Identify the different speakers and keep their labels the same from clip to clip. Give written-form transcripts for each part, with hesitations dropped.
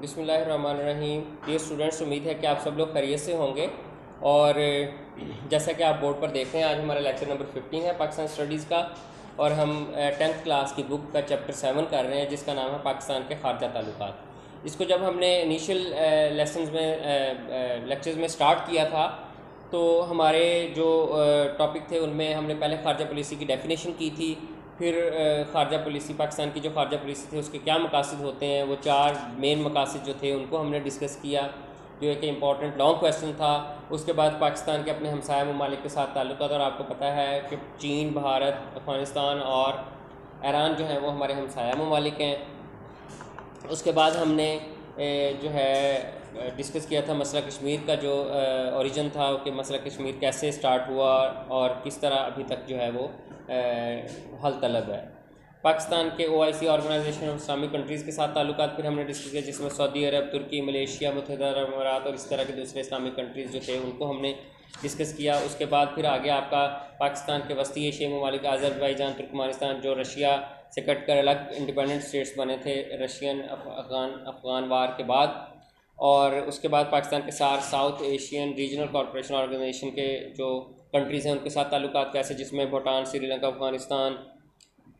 Speaker 1: बिस्मिल्लाहिर्रहमानिर्रहीम। Dear students, उम्मीद है कि आप सब लोग खैरियत से होंगे। और जैसा कि आप बोर्ड पर देख रहे हैं, आज हमारा लेक्चर नंबर 15 है पाकिस्तान स्टडीज़ का। और हम 10th क्लास की बुक का चैप्टर 7 कर रहे हैं, जिसका नाम है पाकिस्तान के खारजा ताल्लुकात। इसको जब हमने इनिशियल लेसन्स में लेक्चर्स में स्टार्ट किया था, तो हमारे जो टॉपिक थे उनमें हमने पहले खारजा पॉलिसी की डेफिनेशन की थी। फिर खारजा पॉलिसी, पाकिस्तान की जो खारजा पॉलिसी थी उसके क्या मकासद होते हैं, वो 4 मेन मकासद जो थे उनको हमने डिस्कस किया, जो एक इम्पॉर्टेंट लॉन्ग क्वेश्चन था। उसके बाद पाकिस्तान के अपने हमसाया ममालिक के साथ ताल्लुकात, और आपको पता है कि चीन, भारत, अफ़गानिस्तान और ईरान जो है वो हमारे हमसाया ममालिक हैं। उसके बाद हमने जो है डिस्कस किया था मसला कश्मीर का, जो ओरिजिन था कि मसला कश्मीर कैसे स्टार्ट हुआ और किस तरह अभी तक जो है वो हल तलब है। पाकिस्तान के OIC organisation of Islamic countries के साथ ताल्लुकात फिर हमने डिस्कस किया, जिसमें सऊदी अरब, तुर्की, मलेशिया, मुत्तहिदा अरब अमीरात और इस तरह के दूसरे इस्लामिक कंट्रीज़ जो थे उनको हमने डिस्कस किया। उसके बाद फिर आगे आपका पाकिस्तान के वस्ती एशियाई ममालिक अज़रबैजान, तुर्कमानिस्तान, जो रशिया से कट कर अलग इंडिपेंडेंट स्टेट्स बने थे रशियन अफ़गान वार के बाद। और उसके बाद पाकिस्तान के साथ South Asian regional corporation organisation के जो कंट्रीज़ हैं उनके साथ ताल्लुकात कैसे, जिसमें भूटान, श्रीलंका, अफ़गानिस्तान,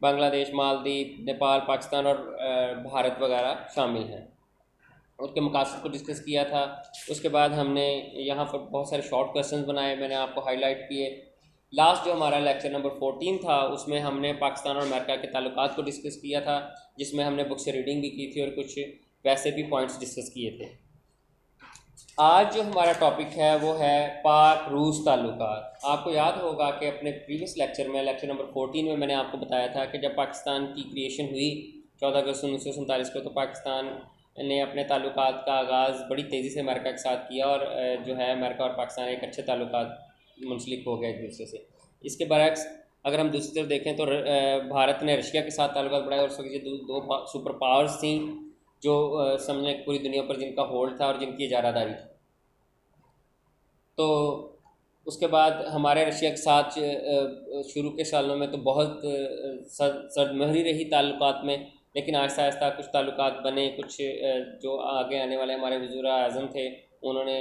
Speaker 1: बांग्लादेश, मालदीव, नेपाल, पाकिस्तान और भारत वगैरह शामिल हैं। उनके मकासद को डिस्कस किया था। उसके बाद हमने यहाँ पर बहुत सारे शॉर्ट क्वेश्चंस बनाए, मैंने आपको हाईलाइट किए। लास्ट जो हमारा लेक्चर नंबर 14 था उसमें हमने पाकिस्तान और अमेरिका के ताल्लुकात को डिस्कस किया था, जिसमें हमने बुक से रीडिंग भी की थी और कुछ वैसे भी पॉइंट्स डिस्कस किए थे। आज जो हमारा टॉपिक है वो है पाक रूस ताल्लुकात। आपको याद होगा कि अपने प्रीवियस लेक्चर में, लेक्चर नंबर 14 में, मैंने आपको बताया था कि जब पाकिस्तान की क्रिएशन हुई 14 अगस्त 1947 को, तो पाकिस्तान ने अपने ताल्लुकात का आगाज़ बड़ी तेज़ी से अमेरिका के साथ किया, और जो है अमेरिका और पाकिस्तान एक अच्छे ताल्लुकात मुंसलिक हो गए एक दूसरे से। इसके बरक्स अगर हम दूसरी तरफ देखें तो भारत ने रशिया के साथ ताल्लुकात बढ़ाए, और उस वक्त ये दो सुपर पावर्स थी जो समझने पूरी दुनिया पर जिनका होल्ड था और जिनकी इजारादारी थी। तो उसके बाद हमारे रशिया के साथ शुरू के सालों में तो बहुत सरदमहरी रही ताल्लुकात में, लेकिन आहिस्ता आहिस्ता कुछ ताल्लुकात बने। कुछ जो आगे आने वाले हमारे वज़ीर आज़म थे उन्होंने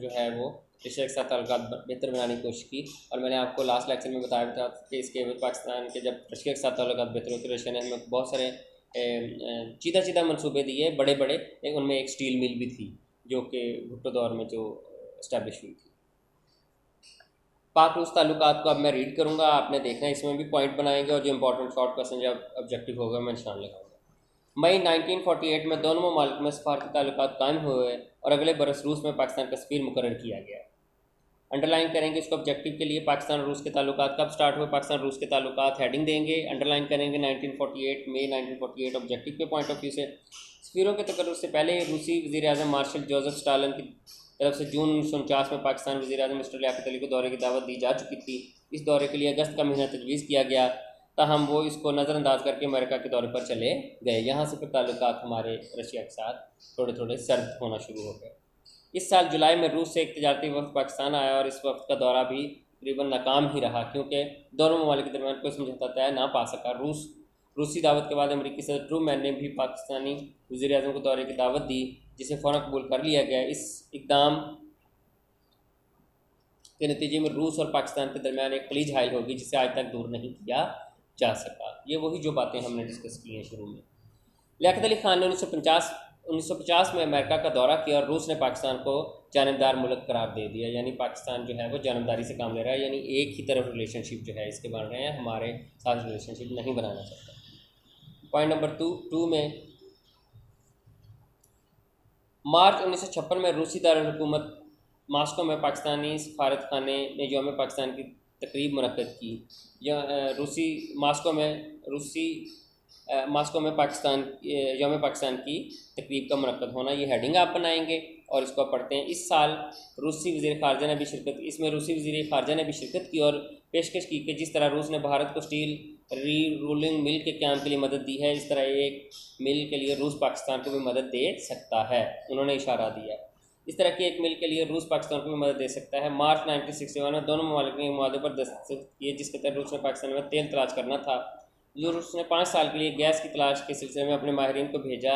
Speaker 1: जो है वो रशिया के साथ ताल्लुकात बेहतर बनाने की कोशिश की। और मैंने आपको लास्ट लेक्चर में बताया था कि इसके पाकिस्तान के जब रशिया के साथ ताल्लुकात बेहतर होते, रशिया ने हमें बहुत सारे चीदा मनसूबे दिए बड़े बड़े। उनमें एक स्टील मिल भी थी जो कि भुट्टो दौर में जो इस्टेब्लिश हुई थी। पाक रूस ताल्लुकात को अब मैं रीड करूँगा, आपने देखना है, इसमें भी पॉइंट बनाएंगे और जो इंपॉर्टेंट शॉर्ट क्वेश्चन जब ऑब्जेक्टिव होगा मैं निशान लगाऊंगा। मई 1948 में दोनों ममालिक में सफारती ताल्लुकात कायम हुए और अगले बरस रूस में पाकिस्तान का सफ़ीर मुकर्रर किया गया। अंडरलाइन करेंगे इसको ऑब्जेक्टिव के लिए, पाकिस्तान और रूस के ताल्लुकात कब स्टार्ट हुए, पाकिस्तान रूस के ताल्लुकात हेडिंग देंगे, अंडरलाइन करेंगे 1948 मई 1948 ऑब्जेक्टिव के पॉइंट ऑफ व्यू से। सफ़ीरों के तकर्रुर से पहले रूसी वज़ीर आज़म मार्शल जोसेफ स्टालिन की तरफ से जून 1949 में पाकिस्तान वज़ीर आज़म मिस्टर लियाकत अली को दौरे की दावत दी जा चुकी थी। इस दौरे के लिए अगस्त का महीना तजवीज़ किया गया, ताहम वो इसको नज़रअंदाज करके अमेरिका के दौरे पर चले गए। यहाँ से फिर ताल्लुकात हमारे रशिया के साथ थोड़े थोड़े सर्द होना शुरू हो गए। इस साल जुलाई में रूस से एक तजारती वक्त पाकिस्तान आया, और इस वक्त का दौरा भी तकरीबन नाकाम ही रहा, क्योंकि दोनों ममालिक के दरमियान कोई समझौता तय ना पा सका। रूसी दावत के बाद अमेरिकी सदर ट्रूमैन ने भी पाकिस्तानी वज़ीर आज़म को दौरे की दावत दी, जिसे फ़ौरन कबूल कर लिया गया। इस इक़दाम के नतीजे में रूस और पाकिस्तान के दरमियान एक खलीज हायल होगी, जिसे आज तक दूर नहीं किया जा सका। ये वही जो बातें हमने डिस्कस की हैं शुरू में। लियाकत अली ख़ान ने 1950 में अमेरिका का दौरा किया और रूस ने पाकिस्तान को जानबदार मुल्क करार दे दिया। यानी पाकिस्तान जो है वो जानबदारी से काम ले रहा है, यानी एक ही तरफ रिलेशनशिप जो है इसके बन रहे हैं, हमारे साथ रिलेशनशिप नहीं बनाना चाहता। पॉइंट नंबर टू में, मार्च 1956 में रूसी दारुल-हुकूमत मास्को में पाकिस्तानी सफारत खाने ने यौम पाकिस्तान की तकरीब मुनक्कद की। मास्को में पाकिस्तान यौम पाकिस्तान की तकरीब का मुनक्कद होना, ये हेडिंग आप बनाएंगे और इसको आप पढ़ते हैं। इस साल रूसी वज़ीर ख़ारजा ने भी शिरकत की और पेशकश की कि जिस तरह रूस ने भारत को स्टील री रोलिंग मिल के क़याम के लिए मदद दी है, इस तरह एक मिल के लिए रूस पाकिस्तान को भी मदद दे सकता है। उन्होंने इशारा दिया इस तरह की एक मिल के लिए रूस पाकिस्तान को भी मदद दे सकता है। मार्च 1961 में दोनों ममालिक ने मुआहदे पर दस्तखत किए, जिसके तहत रूस ने पाकिस्तान में तेल तलाश करना था। जो रूस ने 5 साल के लिए गैस की तलाश के सिलसिले में अपने माहिरीन को भेजा,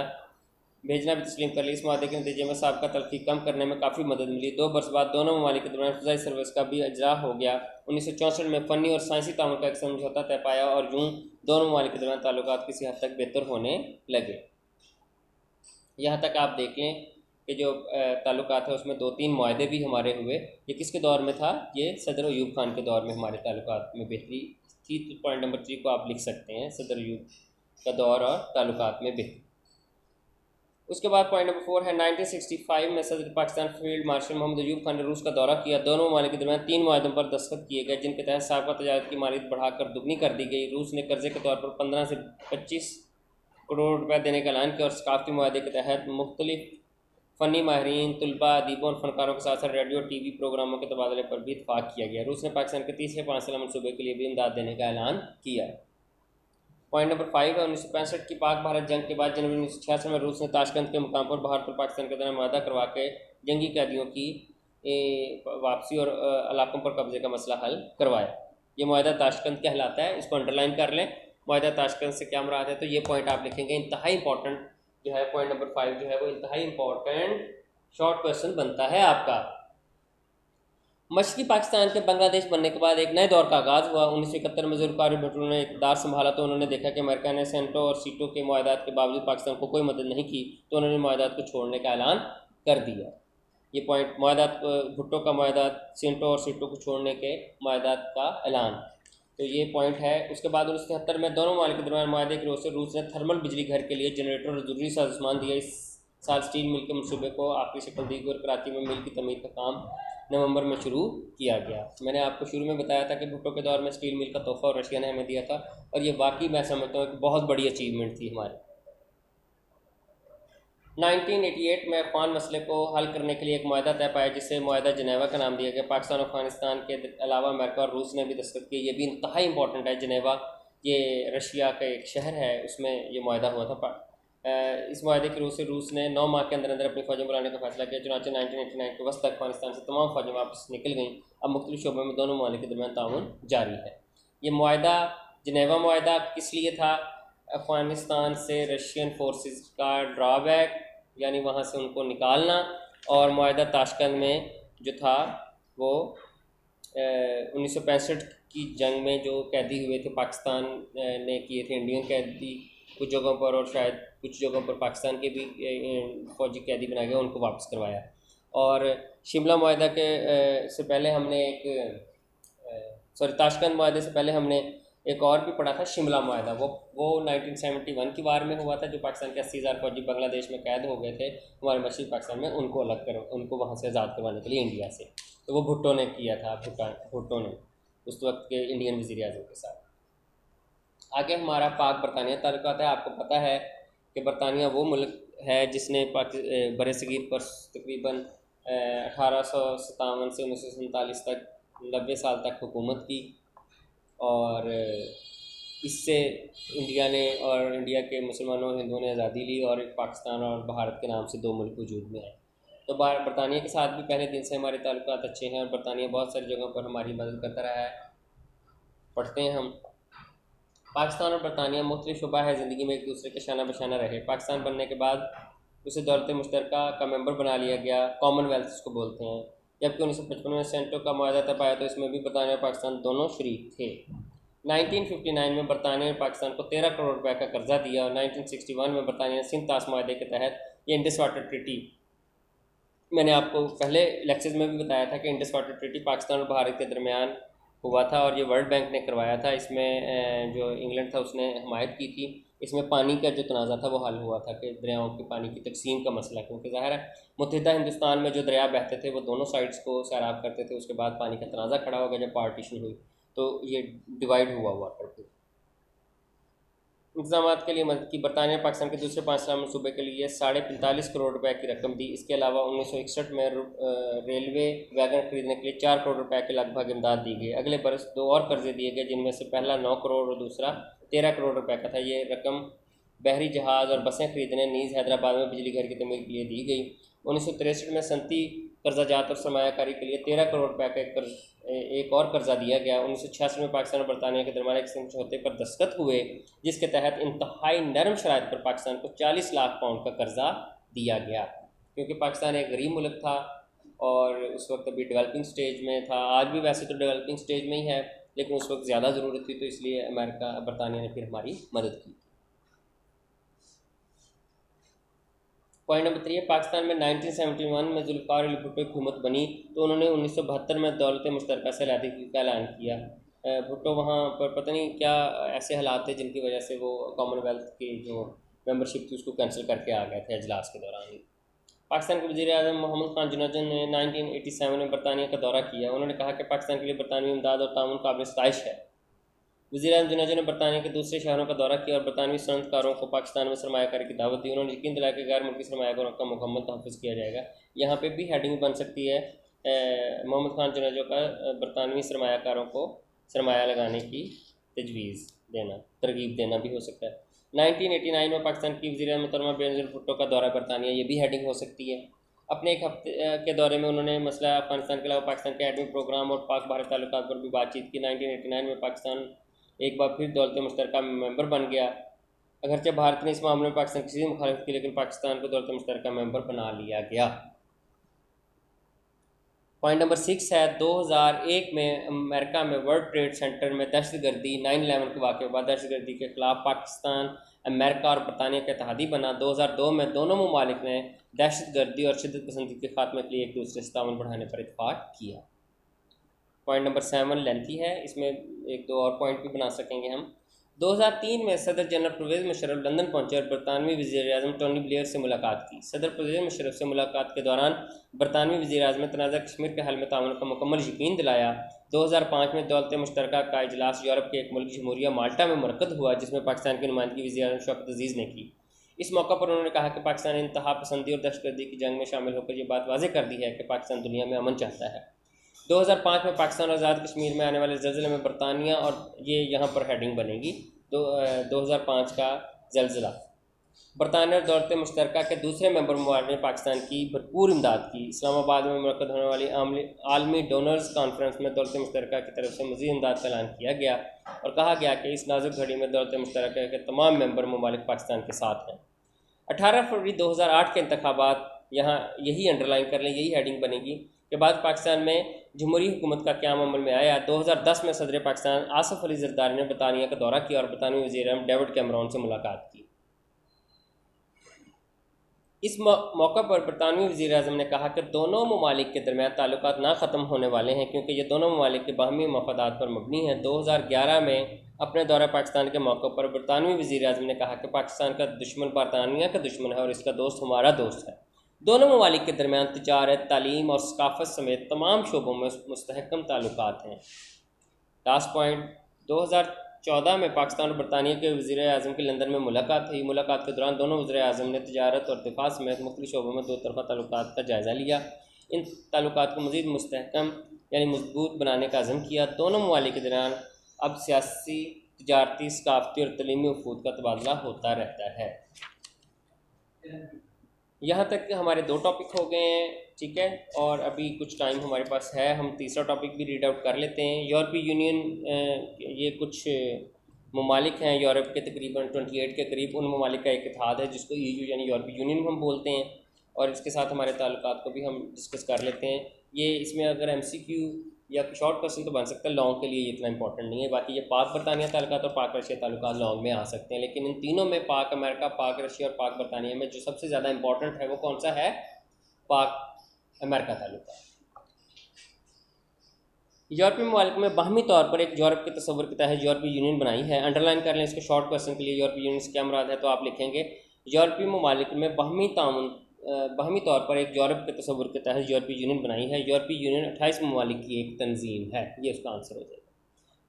Speaker 1: भेजना भी तस्लीम कर ली। इस माहदे के नतीजे में साबका तलखी कम करने में काफ़ी मदद मिली। 2 बरस बाद दोनों ममालिक के दरमियान फ़ज़ाई सर्विस का भी इजरा हो गया। 1964 में फ़नी और साइंसी ताउन का एक समझौता तय पाया और यूँ दोनों ममालिक के दरमियान ताल्लुकात किसी हद तक बेहतर होने लगे। यहाँ तक आप देख लें कि जो ताल्लुकात है उसमें 2-3 मुआहदे भी हमारे हुए। ये किसके दौर में था? ये सदर अयूब खान के दौर में हमारे ताल्लुकात में बेहतरी थी। तो पॉइंट नंबर 3 को आप लिख सकते हैं, सदर अयूब का दौर और ताल्लुकात में बेहतरी। उसके बाद पॉइंट नंबर 4 है 1965 में सदर पाकिस्तान फील्ड मार्शल मोहम्मद अयूब खान ने रूस का दौरा किया। दोनों ममालिक के दरमियान 3 मुआहदों पर दस्तखत किए गए जिनके तहत साबका तजारत की मालियत बढ़ाकर दुगनी कर दी गई। रूस ने कर्जे के तौर पर 15 से 25 करोड़ रुपये देने का ऐलान किया और सकाफती मुआहदे के तहत मुख्तलिफ फ़नी माहरीन, तलबा, अदीबों और फनकारों के साथ साथ रेडियो टीवी प्रोग्रामों के तबादले पर भी इतफाक़ किया गया। रूस ने पाकिस्तान के तीसरे 5 साला मनसूबे के लिए भी इमदाद देने का ऐलान किया। पॉइंट नंबर 5 है 1965 की पाक भारत जंग के बाद जनवरी 1966 में रूस ने ताशकंद के मुकाम पर भारत और पाकिस्तान के दरमियान मुआहदा करवा के जंगी कैदियों की वापसी और इलाकों पर कब्जे का मसला हल करवाया। ये मुआहदा ताशकंद कहलाता है, इसको अंडरलाइन कर लें। मुआहदा ताशकंद से क्या मुराद है? तो ये पॉइंट आप लिखेंगे। इंतहाई इंपॉर्टेंट जो है पॉइंट नंबर 5 जो है वो इंतहाई इंपॉर्टेंट शॉर्ट क्वेश्चन बनता है आपका। मशरक़ी पाकिस्तान के बांग्लादेश बनने के बाद एक नए दौर का आगाज़ हुआ। 1971 में ज़ुल्फ़िकार भुट्टो ने इक़्तिदार संभाला तो उन्होंने देखा कि अमेरिका ने सेंटो और सीटो के मुआहदात के बावजूद पाकिस्तान को कोई मदद नहीं की, तो उन्होंने मुआहदात को छोड़ने का ऐलान कर दिया। ये पॉइंट मुआहदात, भुट्टो का मुआहदात, सेंटो और सीटो को छोड़ने के मुआहदात का ऐलान, तो ये पॉइंट है। उसके बाद 1973 में दोनों ममालिक के दरमियान मुआहदे की रोज़ से रूस ने थर्मल बिजली घर के लिए जनरेटर और ज़रूरी सामान दिया। इस साल स्टील मिल के मनसूबे को आखिरी शक्ल दी गई और कराची में मिल की तमीर का काम नवंबर में शुरू किया गया। मैंने आपको शुरू में बताया था कि भुट्टो के दौर में स्टील मिल का तोहफ़ा और रशिया ने हमें दिया था और ये वाकई मैं समझता हूँ कि बहुत बड़ी अचीवमेंट थी हमारी। 1988 में अफ़गान मसले को हल करने के लिए एक मुआहदा तय पाया जिसे मुआहदा जनेवा का नाम दिया गया। पाकिस्तान और अफगानिस्तान के अलावा अमेरिका और रूस ने भी दस्तखत किए। ये भी इंतहाई इंपॉर्टेंट है। जनेवा ये रशिया का एक शहर है, उसमें ये मुआहदा हुआ था। इस मुआहदे की रूस से रूस ने 9 माह के अंदर अंदर अपनी फ़ौजें बुलाने का फैसला किया। चुनांचे 1989 के वक्त तक अफगानिस्तान से तमाम फ़ौजें वापस निकल गईं। अब मुख्तलिफ शोबों में दोनों ममालिक के दरमियान ताउन जारी है। ये मुआहदा, जनेवा मुआहदा किस लिए था? अफ़गानिस्तान से रशियन फोर्सेस का ड्रॉबैक यानी वहाँ से उनको निकालना, और मुआहदा ताशकंद में जो था वो 1965 की जंग में जो कैदी हुए थे पाकिस्तान ने किए थे, इंडियन कैदी कुछ जगहों पर और शायद कुछ जगहों पर पाकिस्तान के भी फ़ौजी कैदी बनाए गए, उनको वापस करवाया। और शिमला मुआहदा के से पहले हमने ताशकंद मुआहदे से पहले हमने एक और भी पढ़ा था, शिमला मुआहदा। वो 1971 की वार में हुआ था। जो पाकिस्तान के 80,000 फौजी बांग्लादेश में कैद हो गए थे हमारे मशरक़ी पाकिस्तान में, उनको वहाँ से आज़ाद करवाने के लिए इंडिया से, तो वो भुट्टो ने किया था। भुट्टो ने उस वक्त के इंडियन वज़ीर आज़म के साथ। आगे हमारा पाक बरतानिया ताल्लुकात है। आपको पता है कि बरतानिया वो मुल्क है जिसने बरसगीर पर तकरीबन 1857 से 1947 तक 90 साल तक हुकूमत की, और इससे इंडिया ने और इंडिया के मुसलमानों और हिंदुओं ने आज़ादी ली और एक पाकिस्तान और भारत के नाम से 2 मुल्क वजूद में आए। तो बरतानिया के साथ भी पहले दिन से हमारे ताल्लुकात अच्छे हैं और बरतानिया बहुत सारी जगहों पर हमारी मदद करता रहा है। पढ़ते हैं हम। पाकिस्तान और बरतानिया मुख्तलिफ शुबा है ज़िंदगी में एक दूसरे के शाना बशाना रहे। पाकिस्तान बनने के बाद उसे दौलत मुश्तरका का मेंबर बना लिया गया, कॉमनवेल्थ इसको बोलते हैं। जबकि 1955 में सेंटो का मुआहदा तय पाया तो इसमें भी बरतानिया और पाकिस्तान दोनों शरीक थे। 1959 में बरतानिया ने पाकिस्तान को 13 करोड़ रुपये का कर्जा दिया और 1961 में बरतानिया ने सिंध तास मुआहदे के तहत ये इंडस वाटर ट्रीटी, मैंने आपको पहले लेक्चर्स में भी बताया था कि इंडस वाटर ट्रीटी पाकिस्तान और भारत के दरमियान हुआ था और ये वर्ल्ड बैंक ने करवाया था। इसमें जो इंग्लैंड था उसने हमायत की थी। इसमें पानी का जो तनाज़ा था वो हल हुआ था कि दरियाओं के पानी की तकसीम का मसला, क्योंकि ज़ाहिर है मुत्तहिदा हिंदुस्तान में जो दरिया बहते थे वो दोनों साइड्स को सैराब करते थे। उसके बाद पानी का तनाज़ा खड़ा हो गया जब पार्टीशन हुई, तो ये डिवाइड हुआ वाटर पे। इंतजाम के लिए मदद की। बरतानिया पाकिस्तान के दूसरे 5 साल मनसूबे के लिए 45.5 करोड़ रुपए की रकम दी। इसके अलावा 1961 में रेलवे वैगन खरीदने के लिए 4 करोड़ रुपए के लगभग इमदाद दी गई। अगले बरस 2 और कर्जे दिए गए जिनमें से पहला 9 करोड़ और दूसरा 13 करोड़ रुपए का था। ये रकम बहरी जहाज़ और बसें खरीदने नीज़ हैदराबाद में बिजली घर की तमीर के लिए दी गई। 1963 में सनती कर्जाजात और सरमायाकारी के लिए 13 करोड़ रुपए का एक और कर्जा दिया गया। 1986 में पाकिस्तान और बरतानिया के दरमियान एक समझौते पर दस्तखत हुए जिसके तहत इंतहाई नरम शराइत पर पाकिस्तान को 40 लाख पाउंड का कर्जा दिया गया, क्योंकि पाकिस्तान एक गरीब मुल्क था और उस वक्त अभी डेवलपिंग स्टेज में था। आज भी वैसे तो डेवलपिंग स्टेज में ही है, लेकिन उस वक्त ज़्यादा ज़रूरत थी, तो इसलिए अमेरिका बरतानिया ने फिर हमारी मदद की। पॉइंट नंबर 3 है, पाकिस्तान में 1971 में जुल्फ़िकार अली भुट्टो की हुकूमत बनी तो उन्होंने 1972 में दौलत मुश्तरका से अलहदगी का ऐलान किया। भुट्टो वहाँ पर पता नहीं क्या ऐसे हालात थे जिनकी वजह से वो कॉमनवेल्थ की जो मेंबरशिप थी उसको कैंसिल करके आ गए थे इजलास के दौरान ही। पाकिस्तान के वज़ीर आज़म मोहम्मद खान जुनैद ने 1987 में बरतानिया का दौरा किया। उन्होंने कहा कि पाकिस्तान के लिए बरतानवी इमदाद और ताउन काबिल सताइश है। वज़ीर आज़म जुनैद ने बरतानिया के दूसरे शहरों का दौरा किया और बरतानवी सनअतकारों को पाकिस्तान में सरमायाकारी की दावत दी। उन्होंने यकीन दिलाया कि गैर मुल्की सरमायाकारों का मुकम्मल तहफ़्फ़ुज़ किया जाएगा। यहाँ पे भी हेडिंग बन सकती है मोहम्मद खान जुनैद का बरतानवी सरमायाकारों को सरमाया लगाने की तजवीज़ देना, तरगीब देना भी हो सकता है। 1989 में पाकिस्तान की वज़ीर मोहतरमा बेनज़ीर भुट्टो का दौरा बरतानिया, ये भी हेडिंग हो सकती है। अपने एक हफ्ते के दौरे में उन्होंने मसला अफगानिस्तान के अलावा पाकिस्तान के एटमी प्रोग्राम और पाक भारत ताल्लुकात पर भी बातचीत की। 1989 में पाकिस्तान एक बार फिर दौलत मुश्तरका में मेंबर बन गया। अगरचे भारत ने इस मामले में पाकिस्तान किसी मुखालिफत की, लेकिन पाकिस्तान को दौलत मुश्तरका मेंबर बना लिया गया। पॉइंट नंबर 6 है, 2001 में अमेरिका में वर्ल्ड ट्रेड सेंटर में दहशतगर्दी 9/11 के वाक़े के बाद दहशतगर्दी के ख़िलाफ़ पाकिस्तान, अमेरिका और बरतानिया का इत्तेहादी बना। 2002 में दोनों ममालिक ने दहशतगर्दी और शिद्दत पसंदी के खात्मे के लिए एक दूसरे से ताउन बढ़ाने पर इत्तेफाक किया। पॉइंट नंबर 7 लेंथी है, इसमें एक दो और पॉइंट भी बना सकेंगे हम। 2003 में सदर जनरल परवेज़ मुशर्रफ लंदन पहुंचे और बरतानवी वज़ीर-ए-आज़म टोनी ब्लेयर से मुलाकात की। सदर परवेज़ मुशर्रफ से मुलाकात के दौरान बरतानवी वज़ीर-ए-आज़म ने तनाज़ा कश्मीर के हल में ताउन का मुकम्मल यकीन दिलाया। 2005 में दौलत मुश्तरका का इजलास यूरोप के एक मुल्क जमहूरिया माल्टा में मुनक़्क़द हुआ, जिसमें पाकिस्तान की नुमाइंदगी वज़ीर-ए-आज़म शौकत अज़ीज़ ने की। इस मौका पर उन्होंने कहा कि पाकिस्तान ने इंतहा पसंदी और दहशतगर्दी की जंग में शामिल होकर ये बात वाज़ेह कर दी है कि पाकिस्तान दुनिया में अमन चाहता है। 2005 में पाकिस्तान और आज़ाद कश्मीर में आने वाले ज़लज़ले में बरतानिया, और ये यहाँ पर हेडिंग बनेगी 2005 का ज़लज़ला, बरतानिया और दौलत मुश्तरका के दूसरे मेंबर ममालिक ने पाकिस्तान की भरपूर इमदाद की। इस्लामाबाद में मुनक़्क़द होने वाली आलमी डोनर्स कॉन्फ्रेंस में दौलत मुश्तरका की तरफ से मज़ीद इमदाद का ऐलान किया गया और कहा गया कि इस नाजुक घड़ी में दौलत मुश्तरका के तमाम मेंबर ममालिक पाकिस्तान के साथ हैं। 18 फरवरी 2008 के इंतखाबात, यहाँ यही अंडरलाइन कर लें, यही हेडिंग बनेगी के बाद पाकिस्तान में जमहूरी हुकूमत का क़याम अमल में आया। 2010 में सदर पाकिस्तान आसिफ अली ज़रदारी ने बरतानिया का दौरा किया और बरतानवी वज़ीर-ए-आज़म डेविड कैमरॉन से मुलाकात की। इस मौका पर बरतानवी वज़ीर-ए-आज़म ने कहा कि दोनों ममालिक के दरमियान ताल्लुकात ना ख़त्म होने वाले हैं, क्योंकि ये दोनों ममालिक के बाहमी मफादात पर मबनी हैं। 2011 में अपने दौरा पाकिस्तान के मौके पर बरतानवी वज़ीर-ए-आज़म ने कहा कि पाकिस्तान का दुश्मन बरतानिया का दुश्मन है और इसका दोस्त हमारा दोस्त है। दोनों ममालिक के दरमियान तिजारत, तालीम और सकाफ़त समेत तमाम शोबों में मुस्तहकम ताल्लुकात हैं। लास्ट पॉइंट, 2014 में पाकिस्तान और बरतानिया के वज़ीर-ए-आज़म की लंदन में मुलाकात हुई। मुलाकात के दौरान दोनों वज़ीर-ए-आज़म ने तिजारत और दिफा समेत मुख्तलिफ शोबों में दो तरफ़ा ताल्लुकात का जायज़ा लिया। इन ताल्लुकात को मज़ीद मुस्तहकम यानी मजबूत बनाने का अज़म किया। दोनों ममालिक के दरमियान अब सियासी, तिजारती, सकाफ़ती और तलीमी वफ़ूद का तबादला होता रहता है। यहाँ तक हमारे 2 टॉपिक हो गए हैं, ठीक है, और अभी कुछ टाइम हमारे पास है, हम तीसरा टॉपिक भी रीड आउट कर लेते हैं। यूरोपीय यूनियन, ये कुछ ममालिक हैं यूरोप के, तकरीबन 28 के करीब, उन ममालिक का एक इत्तेहाद है जिसको EU यानी यूरोपीय यूनियन हम बोलते हैं, और इसके साथ हमारे ताल्लुकात को भी हम डिस्कस कर लेते हैं। ये इसमें अगर MCQ या शॉर्ट क्वेश्चन तो बन सकता है, लॉन्ग के लिए इतना इंपॉर्टेंट नहीं है। बाकी ये पाक बरतानिया ताल्लुकात और पाक रशिया ताल्लुकात लॉन्ग में आ सकते हैं, लेकिन इन तीनों में पाक अमेरिका, पाक रशिया और पाक बरतानिया में जो सबसे ज़्यादा इंपॉर्टेंट है वो कौन सा है? पाक अमेरिका ताल्लुकात। यूरोपीय ममालिक में बाहमी तौर पर एक यूरोप के तस्वर के तहत यूरोपीय यूनियन बनाई है। अंडरलाइन कर लें इसको शॉर्ट क्वेश्चन के लिए, यूरोपीय यूनियन से क्या मुराद है, तो आप लिखेंगे यूरोपीय ममालिक में बाहमी तौर पर एक यूरोप के तस्वर के तहत यूरोपीय यूनियन बनाई है। यूरोपीय यूनियन 28 ममालिक की एक तंजीम है, ये उसका आंसर हो जाएगा।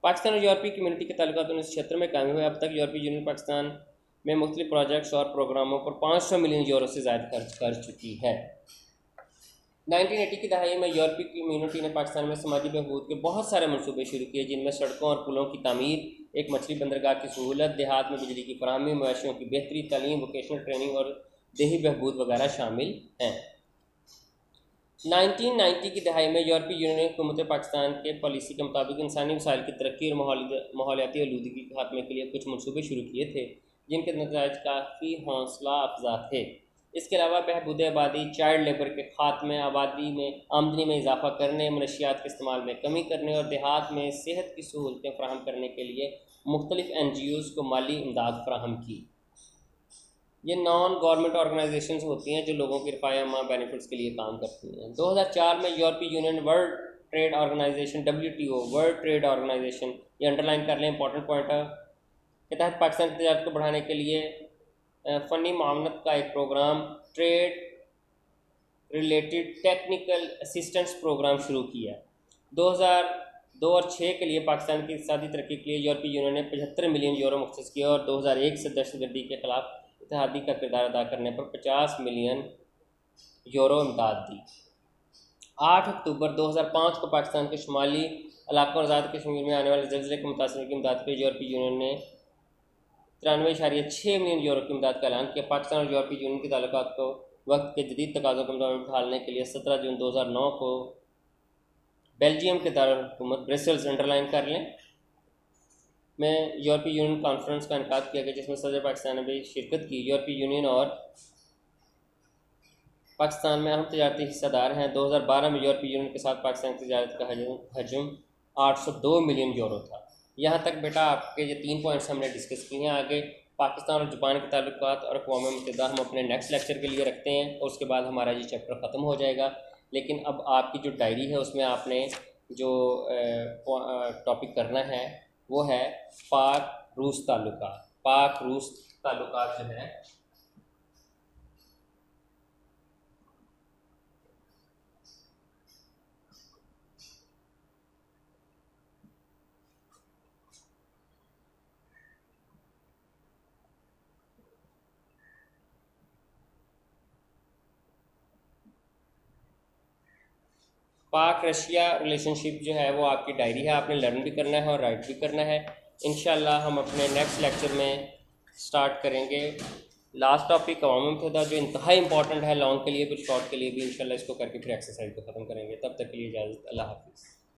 Speaker 1: पाकिस्तान और यूरोपीय कम्यूनिटी के ताल्लुकात 1976 में कायम हुए। अब तक यूरोपीय यूनियन पाकिस्तान में मुख्तलिफ प्रोजेक्ट्स और प्रोग्रामों पर 500 मिलियन यूरो से ज़्यादा खर्च कर चुकी है। 1980 की दहाई में यूरोपीय कम्यूनिटी ने पाकिस्तान में समाजी बहबूद के बहुत सारे मनसूबे शुरू किए, जिनमें सड़कों और पुलों की तामीर, एक मछली बंदरगाह की सहूलत, देहात में बिजली की फराहमी, मवेशियों की बेहतरी, तालीम, वोकेशनल ट्रेनिंग और देही बहबूद वगैरह शामिल हैं। 1990 की दहाई में यूरोपीय यूनियन ने हुकूमत पाकिस्तान के पॉलिसी के मुताबिक इंसानी वसाइल की तरक्की और माहौलियाती आलूदगी के खात्मे के लिए कुछ मनसूबे शुरू किए थे, जिनके नतीजे काफ़ी हौसला अफजा थे। इसके अलावा बहबूद आबादी, चाइल्ड लेबर के खात्मे, आबादी में आमदनी में इजाफा करने, मनशियात के इस्तेमाल में कमी करने और देहात में सेहत की सहूलतें फ़राहम करने के लिए मुख्तलिफ़ NGOs को माली इमदाद फ़राहम की। ये नॉन गवर्नमेंट ऑर्गेनाइजेशंस होती हैं जो लोगों की रफ़ाया बेनिफिट्स के लिए काम करती हैं। 2004 में यूरोपीय union, world trade organisation WTO, world trade organisation, ये अंडरलाइन कर लें, इंपॉर्टेंट पॉइंट है, के तहत पाकिस्तान की तजारत को बढ़ाने के लिए फ़नी मामलत का एक programme, trade related technical assistance programme शुरू किया। 2002 और 6 के लिए पाकिस्तान की इक़्तिसादी तरक्की के लिए यूरोपीय यूनियन ने 75 मिलियन यूरो मुख्तस किया और 2001 से दहशतगर्दी के खिलाफ इत्तेहादी का किरदार अदा करने पर 50 मिलियन यूरो इमदाद दी। 8 अक्टूबर 2005 को पाकिस्तान के शुमाली इलाकों और आज़ाद कश्मीर में आने वाले ज़लज़ले के मुतासिर की इमदाद के लिए यूरोपीय यूनियन ने 93.6 मिलियन यूरो की इमदाद का ऐलान किया। पाकिस्तान और यूरोपीय यूनियन के ताल्लुकात को वक्त के जदीद तकाज़ों को ढालने के लिए 17 जून 2009 को बेल्जियम के दारुल-हुकूमत ब्रसेल्स, अंडरलाइन कर लें, में यूरोपीय यूनियन कॉन्फ्रेंस का इनेकाद किया गया, जिसमें सदर पाकिस्तान ने भी शिरकत की। यूरोपीय यूनियन और पाकिस्तान में अहम तजारती हिस्सेदार हैं। 2012 में यूरोपीय यूनियन के साथ पाकिस्तान की तजारत का हजम 802 मिलियन यूरो था। यहाँ तक बेटा आपके ये 3 पॉइंट्स हमने डिस्कस किए हैं। आगे पाकिस्तान और जापान के ताल्लुकात और अक़वाम मुत्तहिदा हम अपने नेक्स्ट लेक्चर के लिए रखते हैं और उसके बाद हमारा ये चैप्टर ख़त्म हो जाएगा। लेकिन अब आपकी जो डायरी है उसमें आपने जो टॉपिक करना है वो है पाक रूस ताल्लुकात। पाक रूस ताल्लुकात जो है पाक रशिया रिलेशनशिप जो है वो आपकी डायरी है, आपने लर्न भी करना है और राइट भी करना है। इंशाल्लाह हम अपने नेक्स्ट लेक्चर में स्टार्ट करेंगे लास्ट टॉपिक अक़वाम मुत्तहिदा, जो इंतहाई इंपॉर्टेंट है लॉन्ग के लिए भी शॉर्ट के लिए भी। इंशाल्लाह इसको करके फिर एक्सरसाइज को ख़त्म करेंगे। तब तक के लिए इजाज़त, अल्लाह हाफ़िज़।